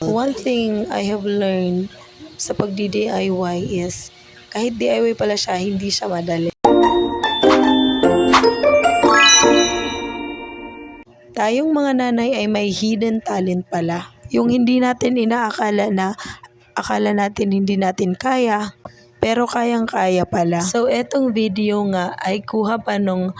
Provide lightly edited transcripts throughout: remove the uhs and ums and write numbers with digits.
One thing I have learned sa pagdi-DIY is kahit DIY pala siya, hindi siya madali. Tayong mga nanay ay may hidden talent pala. Yung hindi natin akala natin hindi natin kaya, pero kayang-kaya pala. So, etong video nga ay kuha pa nung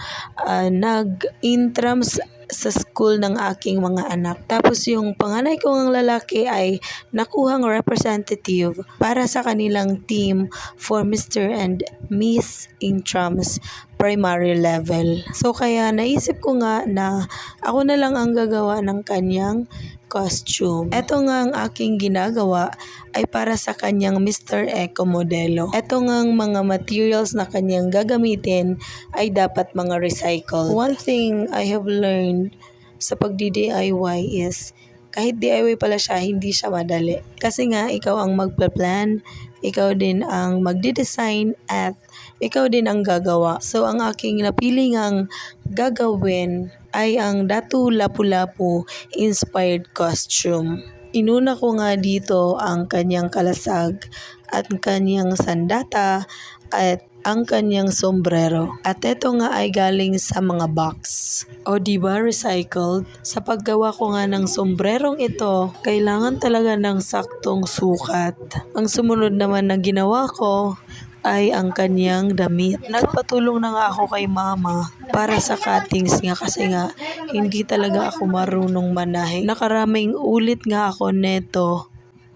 nag-intrams sa school ng aking mga anak. Tapos yung panganay kong lalaki ay nakuhang representative para sa kanilang team for Mr. and Miss Intrams primary level. So kaya naisip ko nga na ako na lang ang gagawa ng kanyang costume. Ito nga ang aking ginagawa ay para sa kanyang Mr. Eco modelo. Ito nga ang mga materials na kanyang gagamitin ay dapat mga recycle. One thing I have learned sa pagdi-DIY is kahit DIY pala siya, hindi siya madali. Kasi nga ikaw ang magpa-plan, ikaw din ang magde-design at ikaw din ang gagawa. So ang aking napili ngang gagawin ay ang Datu Lapu-Lapu inspired costume. Inuna ko nga dito ang kanyang kalasag at kanyang sandata at ang kanyang sombrero. At ito nga ay galing sa mga box. O diba recycled? Sa paggawa ko nga ng sombrerong ito, kailangan talaga ng saktong sukat. Ang sumunod naman na ginawa ko ay ang kanyang damit. Nagpatulong na nga ako kay mama para sa cuttings nga kasi nga hindi talaga ako marunong manahe. Nakaraming ulit nga ako neto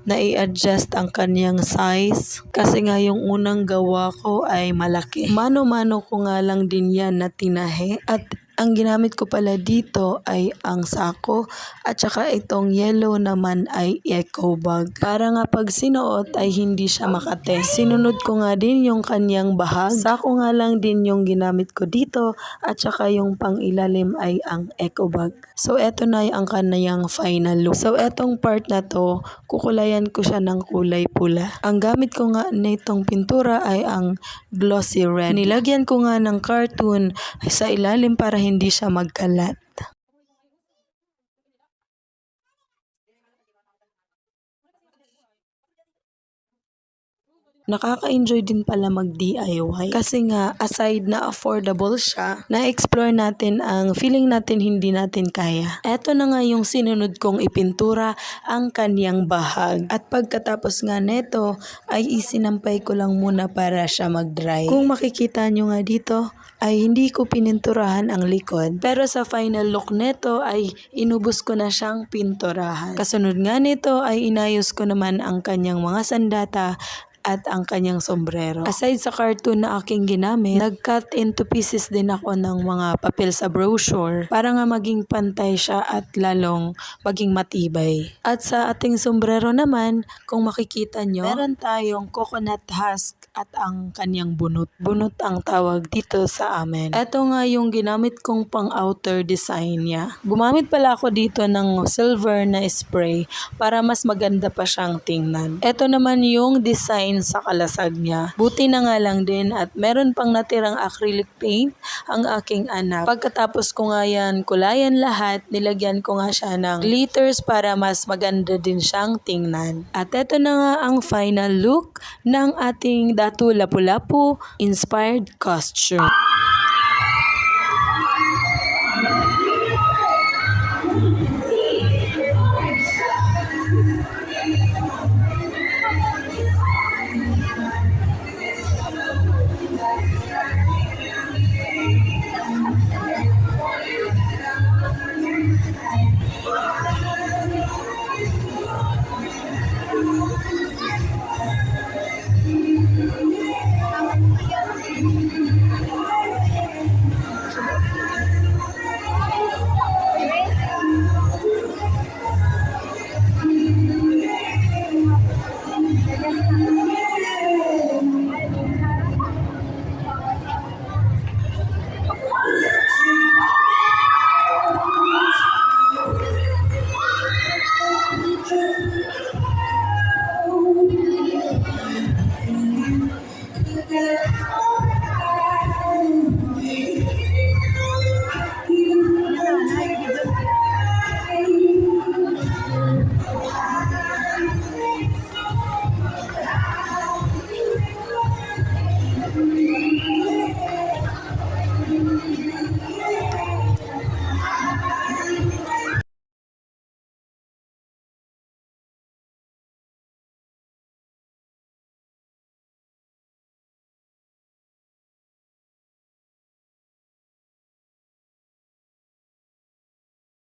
na i-adjust ang kanyang size kasi nga yung unang gawa ko ay malaki. Mano-mano ko nga lang din yan na tinahe at ang ginamit ko pala dito ay ang sako at saka itong yellow naman ay eco bag. Para nga pag sinuot ay hindi siya makate. Sinunod ko nga din yung kanyang bahag. Sako nga lang din yung ginamit ko dito at saka yung pang ilalim ay ang eco bag. So eto na ang kanyang final look. So etong part na to, kukulayan ko siya ng kulay pula. Ang gamit ko nga nitong pintura ay ang glossy red. Nilagyan ko nga ng cartoon sa ilalim para hindi siya magkalat. Nakaka-enjoy din pala mag-DIY kasi nga aside na affordable siya, na-explore natin ang feeling natin hindi natin kaya. Eto na nga yung sinunod kong ipintura ang kanyang bahag. At pagkatapos nga neto ay isinampay ko lang muna para siya mag-dry. Kung makikita nyo nga dito, ay hindi ko pininturahan ang likod. Pero sa final look neto ay inubos ko na siyang pinturahan. Kasunod nga nito ay inayos ko naman ang kanyang mga sandata at ang kanyang sombrero. Aside sa cartoon na aking ginamit, nag-cut into pieces din ako ng mga papel sa brochure para nga maging pantay siya at lalong maging matibay. At sa ating sombrero naman, kung makikita nyo, meron tayong coconut husk at ang kanyang bunot. Bunot ang tawag dito sa amin. Ito nga yung ginamit kong pang outer design niya. Gumamit pala ako dito ng silver na spray para mas maganda pa siyang tingnan. Ito naman yung design sa kalasag niya. Buti na nga lang din at meron pang natirang acrylic paint ang aking anak. Pagkatapos ko nga yan kulayan lahat, nilagyan ko nga siya ng glitters para mas maganda din siyang tingnan. At ito na nga ang final look ng ating Datu Lapu-Lapu inspired costume.